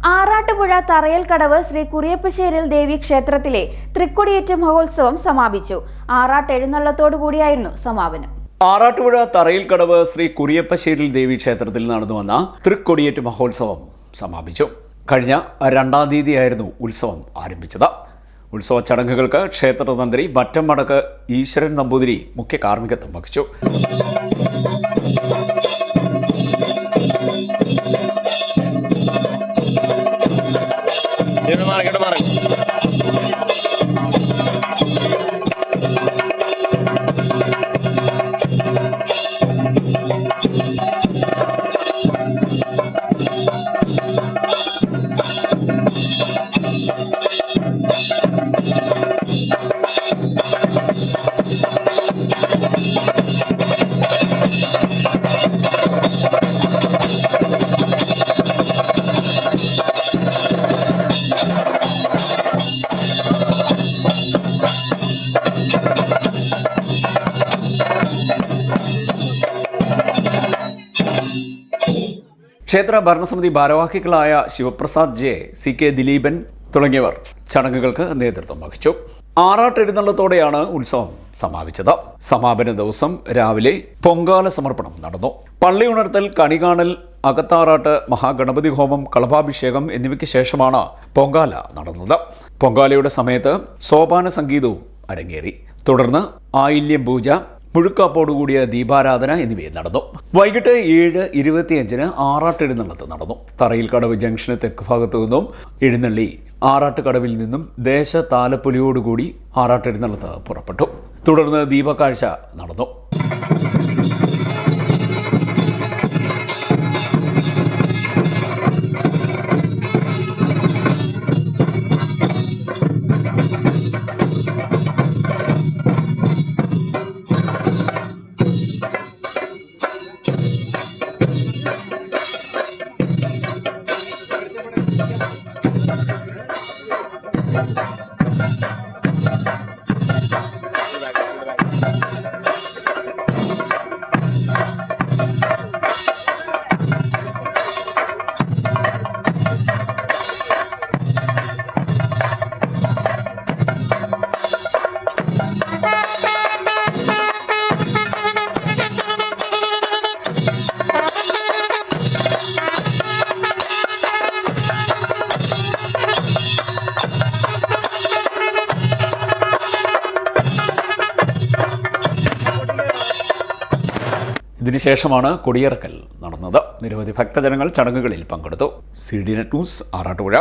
ആറാട്ടുപുഴ തറയൽക്കടവ് ശ്രീ കുറിയപ്പശ്ശേരിൽ ദേവി ക്ഷേത്രത്തിലെ തൃക്കൊടിയേറ്റ് മഹോത്സവം സമാപിച്ചു. ആറാട്ട് എഴുന്നള്ളത്തോടുകൂടിയായിരുന്നു സമാപനം. ആറാട്ടുപുഴ തറയൽക്കടവ് ശ്രീ കുറിയപ്പശ്ശേരിൽ ദേവി ക്ഷേത്രത്തിൽ നടന്നു വന്ന തൃക്കൊടിയേറ്റ് മഹോത്സവം സമാപിച്ചു. കഴിഞ്ഞ 2-ാം തീയതിയായിരുന്നു ഉത്സവം ആരംഭിച്ചത്. ഉത്സവ ചടങ്ങുകൾക്ക് ക്ഷേത്രതന്ത്രി വറ്റംമടക്ക് ഈശ്വരൻ നമ്പൂതിരി മുഖ്യ കാർമ്മികത്വം വഹിച്ചു. ക്ഷേത്ര ഭരണസമിതി ഭാരവാഹികളായ ശിവപ്രസാദ് ജെ, CK ദിലീപൻ തുടങ്ങിയവർ ചടങ്ങുകൾക്ക് നേതൃത്വം വഹിച്ചു. ആറാട്ട് എഴുന്നള്ളത്തോടെയാണ് ഉത്സവം സമാപിച്ചത്. സമാപന ദിവസം രാവിലെ പൊങ്കാല സമർപ്പണം നടന്നു. പള്ളി ഉണർത്തൽ, കണികാണൽ, അകത്താറാട്ട്, മഹാഗണപതി ഹോമം, കളഭാഭിഷേകം എന്നിവയ്ക്ക് ശേഷമാണ് പൊങ്കാല നടന്നത്. പൊങ്കാലയുടെ സമയത്ത് സോപാന സംഗീതവും അരങ്ങേറി. തുടർന്ന് ആയില്യം പൂജ, മുഴുക്കാപ്പോടുകൂടിയ ദീപാരാധന എന്നിവയും നടന്നു. വൈകിട്ട് 7:25 ആറാട്ട് എഴുന്നള്ളത്ത് നടന്നു. തറയിൽക്കടവ് ജംഗ്ഷന് തെക്ക് ഭാഗത്തു നിന്നും എഴുന്നള്ളി ആറാട്ടുകടവിൽ നിന്നും ദേശ താലപ്പൊലിയോടുകൂടി ആറാട്ട് എഴുന്നള്ളത്ത് പുറപ്പെട്ടു. തുടർന്ന് ദീപക്കാഴ്ച നടന്നു. ഇതിനുശേഷമാണ് കൊടിയിറക്കൽ നടന്നത്. നിരവധി ഭക്തജനങ്ങൾ ചടങ്ങുകളിൽ പങ്കെടുത്തു. CDNet news, Arattupuzha.